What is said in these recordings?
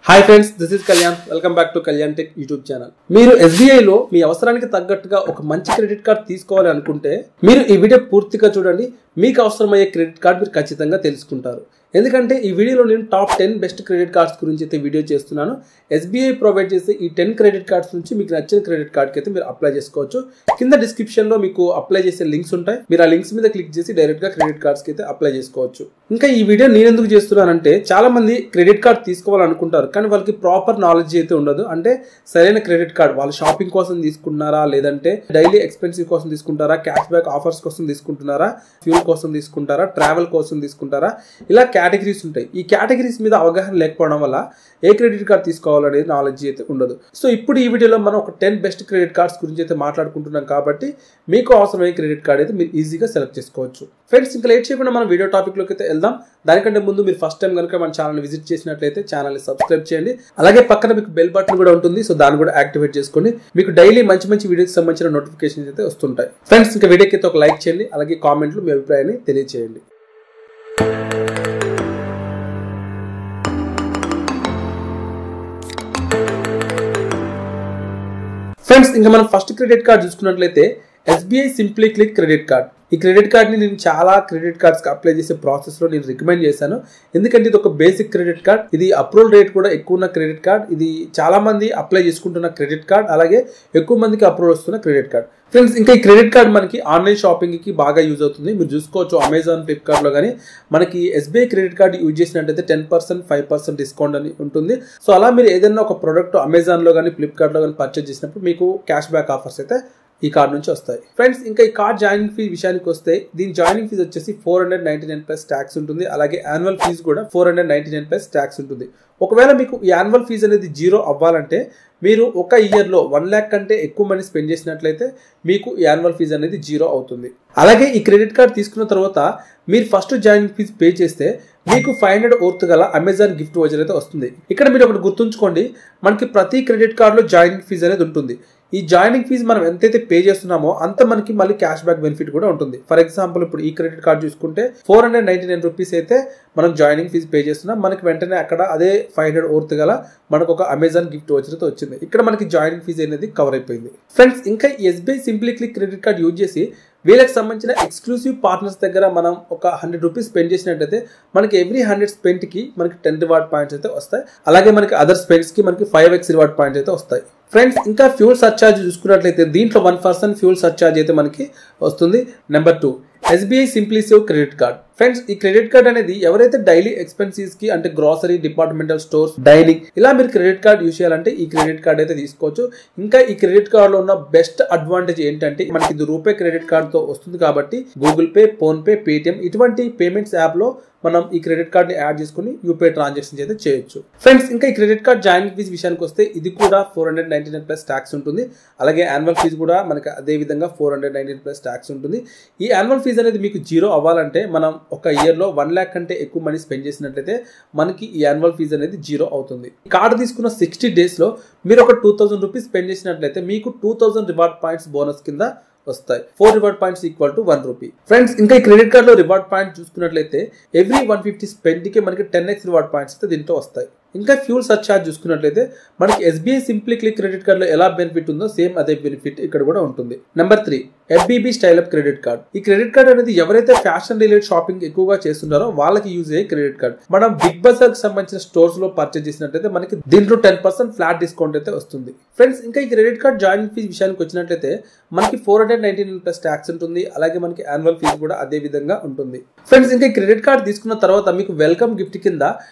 Hi friends, this is Kalyan. Welcome back to Kalyan tech YouTube channel. మీరు ఎస్బీఐలో మీ అవసరానికి తగ్గట్టుగా ఒక మంచి క్రెడిట్ కార్డ్ తీసుకోవాలి అనుకుంటే మీరు ఈ వీడియో పూర్తిగా చూడండి. మీకు అవసరమయ్యే క్రెడిట్ కార్డ్ మీరు ఖచ్చితంగా తెలుసుకుంటారు. ఎందుకంటే ఈ వీడియోలో నేను టాప్ 10 బెస్ట్ క్రెడిట్ కార్డ్స్ గురించి అయితే వీడియో చేస్తున్నాను. ఎస్బీఐ ప్రొవైడ్ చేసే ఈ 10 క్రెడిట్ కార్డ్స్ నుంచి మీకు నచ్చిన క్రెడిట్ కార్డ్కి అయితే మీరు అప్లై చేసుకోవచ్చు. కింద డిస్క్రిప్షన్లో మీకు అప్లై చేసే లింక్స్ ఉంటాయి. మీరు ఆ లింక్స్ మీద క్లిక్ చేసి డైరెక్ట్గా క్రెడిట్ కార్డ్స్కి అయితే అప్లై చేసుకోవచ్చు. ఇంకా ఈ వీడియో నేను ఎందుకు చేస్తున్నానంటే చాలా మంది క్రెడిట్ కార్డ్ తీసుకోవాలనుకుంటారు, కానీ వాళ్ళకి ప్రాపర్ నాలెడ్జ్ అయితే ఉండదు. అంటే సరైన క్రెడిట్ కార్డ్ వాళ్ళు షాపింగ్ కోసం తీసుకుంటున్నారా, లేదంటే డైలీ ఎక్స్పెన్సివ్ కోసం తీసుకుంటారా, క్యాష్ బ్యాక్ ఆఫర్స్ కోసం తీసుకుంటున్నారా, ఫ్యూల్ కోసం తీసుకుంటారా, ట్రావెల్ కోసం తీసుకుంటారా, ఇలా కేటగిరీస్ ఉంటాయి. ఈ కేటగిరీస్ మీద అవగాహన లేకపోవడం వల్ల ఏ క్రెడిట్ కార్డ్ తీసుకోవాలనేది నాలెడ్జ్ అయితే ఉండదు. సో ఇప్పుడు ఈ వీడియోలో మనం ఒక 10 బెస్ట్ క్రెడిట్ కార్డ్స్ గురించి అయితే మాట్లాడుకుంటున్నాం కాబట్టి మీకు అవసరమైన క్రెడిట్ కార్డ్ అయితే మీరు ఈజీగా సెలెక్ట్ చేసుకోవచ్చు. ఫ్రెండ్స్, ఇంకా లేట్ చేయకుండా మనం వీడియో టాపిక్లోకి అయితే వెళ్దాం. దానికంటే ముందు మీరు ఫస్ట్ టైం కనుక మన ఛానల్ విజిట్ చేసినట్లయితే ఛానల్ని సబ్స్క్రైబ్ చేయండి. అలాగే పక్కన మీకు బెల్ బటన్ కూడా ఉంటుంది, సో దాన్ని కూడా యాక్టివేట్ చేసుకోండి. మీకు డైలీ మంచి మంచి వీడియోకి సంబంధించిన నోటిఫికేషన్స్ అయితే వస్తుంటాయి. ఫ్రెండ్స్, ఇంకా వీడియోకి అయితే ఒక లైక్ చేయండి. అలాగే కామెంట్లో మీ అభిప్రాయాన్ని తెలియజేయండి. ఫ్రెండ్స్, ఇంకా మనం ఫస్ట్ క్రెడిట్ కార్డ్ చూసుకున్నట్లయితే SBI simply click credit card. ఈ క్రెడిట్ కార్డ్ని నేను చాలా క్రెడిట్ కార్డ్స్కి అప్లై చేసే ప్రాసెస్లో నేను రికమెండ్ చేశాను. ఎందుకంటే ఇది ఒక బేసిక్ క్రెడిట్ కార్డ్, ఇది అప్రూవల్ రేట్ కూడా ఎక్కువ ఉన్న క్రెడిట్ కార్డ్, ఇది చాలా మంది అప్లై చేసుకుంటున్న క్రెడిట్ కార్డ్, అలాగే ఎక్కువ మందికి అప్రూవల్ వస్తున్న క్రెడిట్ కార్డ్. ఫ్రెండ్స్, ఇంకా ఈ క్రెడిట్ కార్డ్ మనకి ఆన్లైన్ షాపింగ్కి బాగా యూజ్ అవుతుంది. మీరు చూసుకోవచ్చు అమెజాన్, ఫ్లిప్కార్ట్లో కానీ మనకి ఎస్బీఐ క్రెడిట్ కార్డ్ యూజ్ చేసినట్టయితే 10%, 5% డిస్కౌంట్ అని ఉంటుంది. సో అలా మీరు ఏదైనా ఒక ప్రోడక్ట్ అమెజాన్లో కానీ ఫ్లిప్కార్ట్లో కానీ పర్చేజ్ చేసినప్పుడు మీకు క్యాష్ బ్యాక్ ఆఫర్స్ అయితే ఈ కార్డ్ నుంచి వస్తాయి. ఫ్రెండ్స్, ఇంకా ఈ కార్డ్ జాయినింగ్ ఫీ విషయానికి వస్తే దీని జాయినింగ్ ఫీజు వచ్చేసి 499 ప్లస్ ట్యాక్స్ ఉంటుంది. అలాగే యాన్యువల్ ఫీజు కూడా 499 ప్లస్ ట్యాక్స్ ఉంటుంది. ఒకవేళ మీకు ఈ యాన్యువల్ ఫీజు అనేది జీరో అవ్వాలంటే మీరు ఒక ఇయర్లో 1 lakh కంటే ఎక్కువ మనీ స్పెండ్ చేసినట్లయితే మీకు ఈ యాన్యువల్ ఫీజు అనేది జీరో అవుతుంది. అలాగే ఈ క్రెడిట్ కార్డ్ తీసుకున్న తర్వాత మీరు ఫస్ట్ జాయినింగ్ ఫీజు పే చేస్తే మీకు 500 వర్త్ గల అమెజాన్ గిఫ్ట్ వౌచర్ అయితే వస్తుంది. ఇక్కడ మీరు ఒకటి గుర్తుంచుకోండి, మనకి ప్రతి క్రెడిట్ కార్డులో జాయినింగ్ ఫీజు అనేది ఉంటుంది. ఈ జాయినింగ్ ఫీజు మనం ఎంతైతే పే చేస్తున్నామో అంత మనకి మళ్ళీ క్యాష్ బ్యాక్ బెనిఫిట్ కూడా ఉంటుంది. ఫర్ ఎగ్జాంపుల్ ఇప్పుడు ఈ క్రెడిట్ కార్డ్ చూసుకుంటే 499 రూపీస్ అయితే మనం జాయినింగ్ ఫీజు పే చేస్తున్నాం, మనకి వెంటనే అక్కడ అదే 500 వర్త్ గల మనకు ఒక అమెజాన్ గిఫ్ట్ వౌచర్ అయితే వచ్చింది. ఇక్కడ మనకి జాయినింగ్ ఫీజు అనేది కవర్ అయిపోయింది. ఫ్రెండ్స్, ఇంకా SBI simply click credit card use చేసి వీళ్ళకి సంబంధించిన ఎక్స్క్లూసివ్ పార్ట్నర్స్ దగ్గర మనం ఒక 100 రూపీస్ స్పెండ్ చేసినట్టయితే మనకి ఎవ్రీ 100 స్పెండ్కి మనకి 10 రివార్డ్ పాయింట్స్ అయితే వస్తాయి. అలాగే మనకి అదర్ స్పెండ్స్కి మనకి 5x రివార్డ్ పాయింట్స్ అయితే వస్తాయి. ఫ్రెండ్స్, ఇంకా ఫ్యూల్ సర్చార్జ్ చూసుకున్నట్లయితే దీంట్లో 1% ఫ్యూల్ సర్చార్జ్ అయితే మనకి వస్తుంది. Number 2 SBI simply save credit card. Friends, ఈ క్రెడిట్ కార్డ్ అనేది ఎవరైతే డైలీ ఎక్స్పెన్సెస్ కి అంటే గ్రోసరీ, డిపార్ట్మెంటల్ స్టోర్స్, డైనింగ్ ఇలా మీరు క్రెడిట్ కార్డ్ యూజ్ చేయాలంటే ఈ క్రెడిట్ కార్డ్ అయితే తీసుకోవచ్చు. ఇంకా ఈ క్రెడిట్ కార్డ్ లో ఉన్న బెస్ట్ అడ్వాంటేజ్ ఏంటంటే మనకి ఇది రూపే క్రెడిట్ కార్డ్ తో వస్తుంది కాబట్టి Google pay, phone pay, Paytm ఇటువంటి పేమెంట్స్ యాప్ లో మనం ఈ క్రెడిట్ కార్డ్ ని యాడ్ చేసుకుని యూపీఐ ట్రాన్సాక్షన్స్ అయితే చేయొచ్చు. ఫ్రెండ్స్, ఇంకా ఈ క్రెడిట్ కార్డ్ జాయినింగ్ ఫీజు విషయానికి వస్తే ఇది కూడా 499 ప్లస్ ట్యాక్స్ ఉంటుంది. అలాగే యాన్యువల్ ఫీజు కూడా మనకి అదే విధంగా 499 ప్లస్ ట్యాక్స్ ఉంటుంది. ఈ యాన్యువల్ ఫీజు అనేది మీకు జీరో అవ్వాలంటే మనం ఒక ఇయర్లో 1 lakh కంటే ఎక్కువ మనీ స్పెండ్ చేసినట్లయితే మనకి ఈ యాన్యువల్ ఫీజు అనేది జీరో అవుతుంది. కార్డు తీసుకున్న 60 డేస్లో మీరు ఒక 2000 రూపీస్ స్పెండ్ చేసినట్లయితే మీకు 2000 రివార్డ్ పాయింట్స్ బోనస్ కింద వస్తాయి. 4 reward points equal to 1 rupee. Friends, ఇంకా ఈ క్రెడిట్ కార్డ్ లో రివార్డ్ పాయింట్ చూసుకున్నట్లయితే ఎవ్రీ 150 స్పెండ్ కి మనకి 10x రివార్డ్ పాయింట్స్ అయితే దీంట్లో వస్తాయి. ఇంకా ఫ్యూల్ సర్చార్జ్ చూసుకున్నట్లయితే మనకి SBI simply click credit card లో ఎలా బెనిఫిట్ ఉందో సేమ్ అదే బెనిఫిట్ ఇక్కడ కూడా ఉంటుంది. Number 3 FBB style up credit card. ఈ క్రెడిట్ కార్డ్ అనేది ఎవరైతే ఫ్యాషన్ రిలేటెడ్ షాపింగ్ ఎక్కువగా చేస్తున్నారో వాళ్ళకి యూజ్ అయ్యే క్రెడిట్ కార్డ్. మనం బిగ్ బజార్ కి సంబంధించిన స్టోర్స్ లో పర్చేజ్ చేసినట్లయితే మనకి దీంట్లో 10% ఫ్లాట్ డిస్కౌంట్ అయితే వస్తుంది. ఫ్రెండ్స్, ఇంకా ఈ క్రెడిట్ కార్డ్ జాయినింగ్ ఫీజు విషయానికి వచ్చినట్లయితే మనకి 499 ప్లస్ ట్యాక్స్ ఉంటుంది. అలాగే మనకి యాన్యువల్ ఫీజు కూడా అదే విధంగా ఉంటుంది. ఫ్రెండ్స్, ఇంకా ఈ క్రెడిట్ కార్డ్ తీసుకున్న తర్వాత మీకు వెల్కమ్ గిఫ్ట్ కింద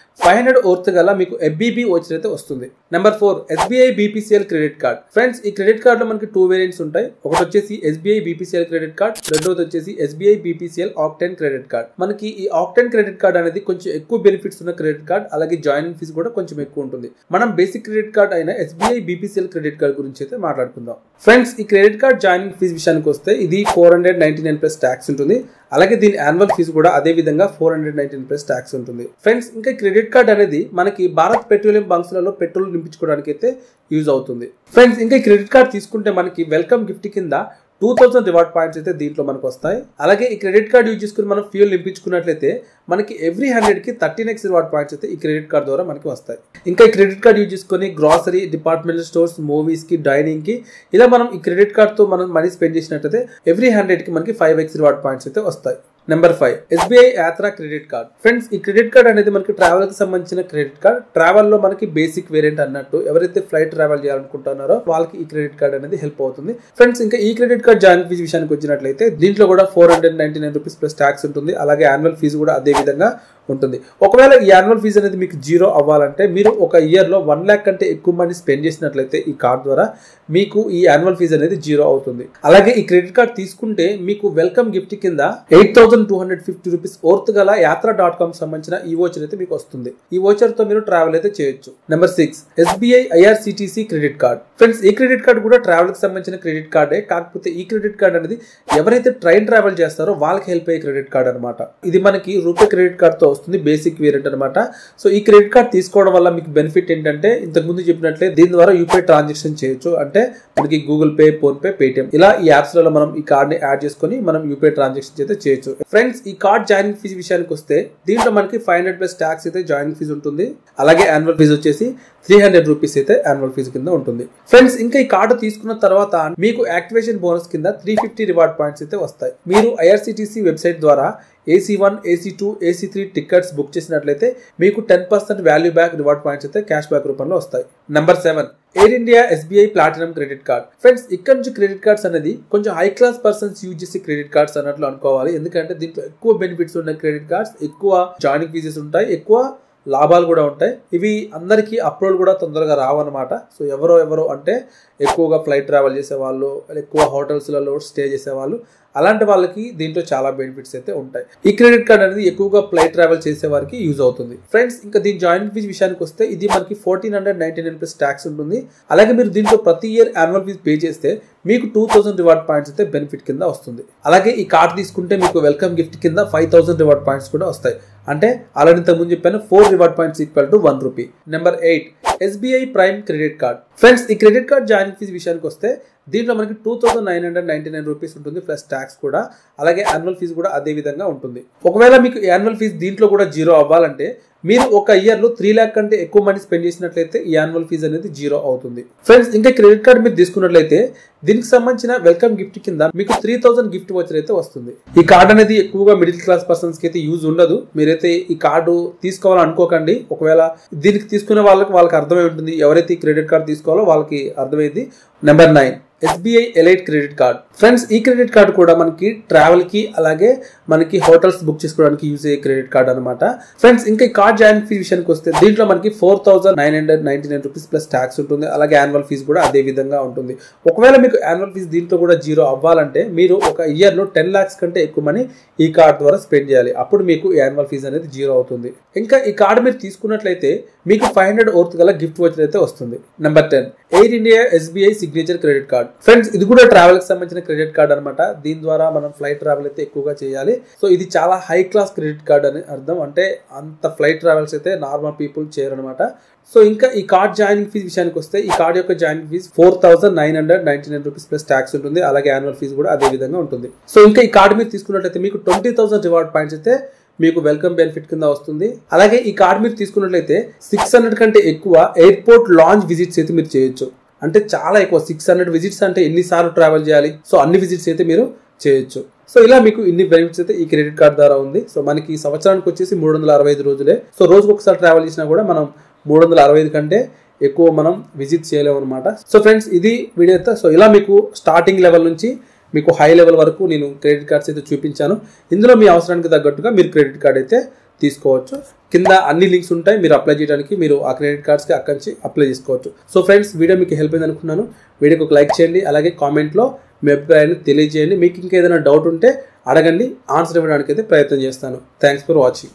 500 వర్త్ గల మీకు ఎఫ్బీబీ వౌచర్ అయితే వస్తుంది. Number 4 SBI BPCL credit card. Friends, ఈ క్రెడిట్ కార్డ్ లో మనకి 2 వేరియంట్స్ ఉంటాయి. ఒకటి వచ్చేసి ఎస్బీఐ బీపీసీఎల్ క్రెడిట్ కార్డ్, రెండోది వచ్చేసి SBI BPCL octane credit card. మనకి ఈ ఆక్టెన్ క్రెడిట్ కార్డ్ అనేది కొంచెం ఎక్కువ బెనిఫిట్స్ ఉన్న క్రెడిట్ కార్డ్, అలాగే జాయినింగ్ ఫీజు కూడా కొంచెం ఎక్కువ ఉంటుంది. మనం బేసిక్ క్రెడిట్ కార్డ్ అయిన ఎస్బీఐ బీపీసీఎల్ క్రెడిట్ కార్డ్ గురించి అయితే మాట్లాడుకుందాం. ఫ్రెండ్స్, ఈ క్రెడిట్ కార్డ్ జాయినింగ్ ఫీజు విషయానికి వస్తే ఇది 499 ప్లస్ ట్యాక్స్ ఉంటుంది. అలాగే దీని యాన్యువల్ ఫీజు కూడా అదే విధంగా 499 ప్లస్ ట్యాక్స్ ఉంటుంది. ఫ్రెండ్స్, ఇంకా క్రెడిట్ కార్డ్ అనేది మనకి భారత్ పెట్రోలియం బంక్స్ లలో పెట్రోల్ నింపించుకోవడానికి అయితే యూజ్ అవుతుంది. ఫ్రెండ్స్, ఇంకా క్రెడిట్ కార్డ్ తీసుకుంటే మనకి వెల్కమ్ గిఫ్ట్ కింద 2000 రివార్డ్ పాయింట్స్ అయితే దీంట్లో మనకు వస్తాయి. అలాగే ఈ క్రెడిట్ కార్డ్ యూజ్ చేసుకుని మనం ఫ్యూల్ నింపించుకున్నట్లయితే మనకి ఎవ్రీ 100కి 13x రివార్డ్ పాయింట్స్ అయితే ఈ క్రెడిట్ కార్డ్ ద్వారా మనకి వస్తాయి. ఇంకా ఈ క్రెడిట్ కార్డ్ యూజ్ చేసుకుని గ్రాసరీ, డిపార్ట్మెంటల్ స్టోర్స్, మూవీస్ కి, డైనింగ్ కి ఇలా మనం ఈ క్రెడిట్ కార్డ్ తో మనం మనీ స్పెండ్ చేసినట్లయితే ఎవ్రీ 100కి మనకి 5x రివార్డ్ పాయింట్స్ అయితే వస్తాయి. Number 5 SBI Yatra credit card. Friends, ఈ క్రెడిట్ కార్డ్ అనేది మనకి ట్రావెల్ కి సంబంధించిన క్రెడిట్ కార్డ్. ట్రావెల్ లో మనకి బేసిక్ వేరియంట్ అన్నట్టు ఎవరైతే ఫ్లైట్ ట్రావెల్ చేయాలనుకుంటున్నారో వాళ్ళకి ఈ క్రెడిట్ కార్డ్ అనేది హెల్ప్ అవుతుంది. ఫ్రెండ్స్, ఇంకా ఈ క్రెడిట్ కార్డ్ జాయినింగ్ ఫీజు విషయానికి వచ్చినట్లయితే దీంట్లో కూడా 499 రూపీస్ ప్లస్ ట్యాక్స్ ఉంటుంది. అలాగే యాన్యువల్ ఫీజు కూడా అదే విధంగా ఉంటుంది. ఒకవేళ ఈ యాన్యువల్ ఫీజు అనేది మీకు జీరో అవ్వాలంటే మీరు ఒక ఇయర్ లో 1 lakh కంటే ఎక్కువ మనీ స్పెండ్ చేసినట్లయితే ఈ కార్డ్ ద్వారా మీకు ఈ యాన్యువల్ ఫీజు అనేది జీరో అవుతుంది. అలాగే ఈ క్రెడిట్ కార్డ్ తీసుకుంటే మీకు వెల్కమ్ గిఫ్ట్ కింద 8250 రూపీస్ వర్త్ గల యాత్రా.com సంబంధించిన ఈ వోచర్ అయితే మీకు వస్తుంది. ఈ వోచర్ తో మీరు ట్రావెల్ అయితే చేయొచ్చు. Number 6 SBI IRCTC credit card. Friends, ఈ క్రెడిట్ కార్డ్ కూడా ట్రావెల్ కి సంబంధించిన క్రెడిట్ కార్డే. కాకపోతే ఈ క్రెడిట్ కార్డ్ అనేది ఎవరైతే ట్రైన్ ట్రావెల్ చేస్తారో వాళ్ళకి హెల్ప్ అయ్యే క్రెడిట్ కార్డ్ అనమాట. ఇది మనకి రూపే క్రెడిట్ కార్డ్ తో వస్తుంది, బేసిక్ వేరియంట్ అనమాట. సో ఈ క్రెడిట్ కార్డ్ తీసుకోవడం వల్ల మీకు బెనిఫిట్ ఏంటంటే ఇంతకు ముందు చెప్పినట్లే దీని ద్వారా యూపీఐ ట్రాన్సాక్షన్ చేయొచ్చు. అంటే మనకి Google pay, phone pay, Paytm ఇలా ఈ యాప్స్ లలో మనం ఈ కార్డ్ ని యాడ్ చేసుకొని మనం యూపీఐ ట్రాన్సాక్షన్ అయితే చేయొచ్చు. ఫ్రెండ్స్, ఈ కార్డ్ జాయినింగ్ ఫీజు విషయానికి వస్తే దీంట్లో మనకి 500 ప్లస్ ట్యాక్స్ అయితే జాయినింగ్ ఫీజు ఉంటుంది. అలాగే యాన్యువల్ ఫీజు వచ్చేసి 300 రూపీస్ అయితే యాన్యువల్ ఫీజు కింద ఉంటుంది. ఫ్రెండ్స్, ఇంకా ఈ కార్డు తీసుకున్న తర్వాత మీకు యాక్టివేషన్ బోనస్ కింద 350 రివార్డ్ పాయింట్స్ అయితే వస్తాయి. మీరు ఐఆర్సిటిసి వెబ్సైట్ ద్వారా AC1, AC2, AC3 tickets book చేసినట్లయితే మీకు 10% వాల్యూ బ్యాక్ రివార్డ్ పాయింట్స్ అయితే క్యాష్ బ్యాక్ రూపంలో వస్తాయి. Number 7 air India SBI platinum credit card. Friends, ఇక్కడ నుంచి క్రెడిట్ కార్డ్స్ అనేది కొంచెం హై క్లాస్ పర్సన్స్ యూజ్ చేసే క్రెడిట్ కార్డ్స్ అన్నట్లు అనుకోవాలి. ఎందుకంటే దీంట్లో ఎక్కువ బెనిఫిట్స్ ఉన్న క్రెడిట్ కార్డ్స్, ఎక్కువ జాయినింగ్ ఫీజెస్ ఉంటాయి, ఎక్కువ లాభాలు కూడా ఉంటాయి. ఇవి అందరికీ అప్రూవల్ కూడా తొందరగా రావన్నమాట. సో ఎవరో అంటే ఎక్కువగా ఫ్లైట్ ట్రావెల్ చేసే వాళ్ళు, ఎక్కువ హోటల్స్లలో స్టే చేసే వాళ్ళు, అలాంటి వాళ్ళకి దీంట్లో చాలా బెనిఫిట్స్ అయితే ఉంటాయి. ఈ క్రెడిట్ కార్డ్ అనేది ఎక్కువగా ఫ్లైట్ ట్రావెల్ చేసే వారికి యూజ్ అవుతుంది. ఫ్రెండ్స్, ఇంకా దీని జాయినింగ్ ఫీజు విషయానికి వస్తే ఇది మనకి 1499 ప్లస్ ట్యాక్స్ ఉంటుంది. అలాగే మీరు దీంట్లో ప్రతి ఇయర్ యాన్యువల్ ఫీజు పే చేస్తే మీకు 2000 రివార్డ్ పాయింట్స్ అయితే బెనిఫిట్ కింద వస్తుంది. అలాగే ఈ కార్డ్ తీసుకుంటే మీకు వెల్కమ్ గిఫ్ట్ కింద 5000 రివార్డ్ పాయింట్స్ కూడా వస్తాయి. అంటే ఆల్రెడీ ఇంతకు ముందు చెప్పాను 4 reward points equal to 1 rupee. Number 8 SBI prime credit card. Friends, ఈ క్రెడిట్ కార్డ్ జాయినింగ్ ఫీజు విషయానికి వస్తే దీంట్లో మనకి 2999 రూపీస్ ఉంటుంది ప్లస్ ట్యాక్స్ కూడా. అలాగే యాన్యువల్ ఫీజు కూడా అదే విధంగా ఉంటుంది. ఒకవేళ మీకు యాన్యువల్ ఫీజు దీంట్లో కూడా జీరో అవ్వాలంటే మీరు ఒక ఇయర్ లో 3 lakh కంటే ఎక్కువ మనీ స్పెండ్ చేసినట్లయితే ఈ యాన్యువల్ ఫీజు అనేది జీరో అవుతుంది. ఫ్రెండ్స్, ఇంకా క్రెడిట్ కార్డ్ మీరు తీసుకున్నట్లయితే దీనికి సంబంధించిన వెల్కమ్ గిఫ్ట్ కింద మీకు 3000 గిఫ్ట్ వచ్చర్ అయితే వస్తుంది. ఈ కార్డ్ అనేది ఎక్కువగా మిడిల్ క్లాస్ పర్సన్స్ కి అయితే యూజ్ ఉండదు. మీరైతే ఈ కార్డు తీసుకోవాలని అనుకోకండి. ఒకవేళ దీనికి తీసుకునే వాళ్ళకి అర్థమై ఉంటుంది. ఎవరైతే ఈ క్రెడిట్ కార్డ్ తీసుకోవాలో వాళ్ళకి అర్థమైంది. Number 9 SBI elite credit card. Friends, ఈ క్రెడిట్ కార్డ్ కూడా మనకి ట్రావెల్ కి అలాగే మనకి హోటల్స్ బుక్ చేసుకోవడానికి యూజ్ అయ్యే క్రెడిట్ కార్డ్ అనమాట. ఫ్రెండ్స్, ఇంకా ఈ కార్డ్ జాయినింగ్ ఫీజు విషయానికి వస్తే దీంట్లో మనకి 4999 రూపీస్ ప్లస్ ట్యాక్స్ ఉంటుంది. అలాగే యాన్యువల్ ఫీజు కూడా అదే విధంగా ఉంటుంది. ఒకవేళ మీకు యాన్యువల్ ఫీజు దీంట్లో కూడా జీరో అవ్వాలంటే మీరు ఒక ఇయర్ లో 10 lakhs కంటే ఎక్కువ మనీ ఈ కార్డ్ ద్వారా స్పెండ్ చేయాలి. అప్పుడు మీకు యాన్యువల్ ఫీజు అనేది జీరో అవుతుంది. ఇంకా ఈ కార్డ్ మీరు తీసుకున్నట్లయితే మీకు 500 వర్త్ గల గిఫ్ట్ వచ్చర్ అయితే వస్తుంది. Number 10 air India SBI signature credit card. Friends, ఇది కూడా ట్రావెల్ కి సంబంధించిన క్రెడిట్ కార్డ్ అనమాట. దీని ద్వారా మనం ఫ్లైట్ ట్రావెల్ అయితే ఎక్కువగా చేయాలి. సో ఇది చాలా హై క్లాస్ క్రెడిట్ కార్డ్ అని అర్థం. అంటే అంత ఫ్లైట్ ట్రావెల్స్ అయితే నార్మల్ పీపుల్ చేయరు అనమాట. సో ఇంకా ఈ కార్డ్ జాయినింగ్ ఫీజు విషయానికి వస్తే ఈ కార్డ్ యొక్క joining fee 4999 rupees plus tax ఉంటుంది. అలాగే యాన్యువల్ ఫీజు కూడా అదే విధంగా ఉంటుంది. సో ఇంకా ఈ కార్డ్ మీరు తీసుకున్నట్లయితే మీకు 20,000 రివార్డ్ పాయింట్స్ అయితే మీకు వెల్కమ్ బెనిఫిట్ కింద వస్తుంది. అలాగే ఈ కార్డ్ మీరు తీసుకున్నట్లయితే 600 కంటే ఎక్కువ ఎయిర్పోర్ట్ లాంచ్ విజిట్స్ అయితే మీరు చేయొచ్చు. అంటే చాలా ఎక్కువ 600 విజిట్స్ అంటే ఎన్నిసార్లు ట్రావెల్ చేయాలి. సో అన్ని విజిట్స్ అయితే మీరు చేయొచ్చు. సో ఇలా మీకు ఇన్ని బెనిఫిట్స్ అయితే ఈ క్రెడిట్ కార్డ్ ద్వారా ఉంది. సో మనకి సంవత్సరానికి వచ్చేసి 365 రోజులే. సో రోజుకు ఒకసారి ట్రావెల్ చేసినా కూడా మనం 365 కంటే ఎక్కువ మనం విజిట్ చేయలేము అనమాట. సో ఫ్రెండ్స్, ఇది వీడియో అయితే. సో ఇలా మీకు స్టార్టింగ్ లెవెల్ నుంచి మీకు హై లెవెల్ వరకు నేను క్రెడిట్ కార్డ్స్ అయితే చూపించాను. ఇందులో మీ అవసరానికి తగ్గట్టుగా మీరు క్రెడిట్ కార్డ్ అయితే తీసుకోవచ్చు. కింద అన్ని లింక్స్ ఉంటాయి. మీరు అప్లై చేయడానికి మీరు ఆ క్రెడిట్ కార్డ్స్కి అక్కడి నుంచి అప్లై చేసుకోవచ్చు. సో ఫ్రెండ్స్, వీడియో మీకు హెల్ప్ అయింది అనుకున్నాను. వీడియోకి ఒక లైక్ చేయండి. అలాగే కామెంట్లో మీ అభిప్రాయాన్ని తెలియజేయండి. మీకు ఇంకా ఏదైనా డౌట్ ఉంటే అడగండి, ఆన్సర్ ఇవ్వడానికి అయితే ప్రయత్నం చేస్తాను. Thanks for watching.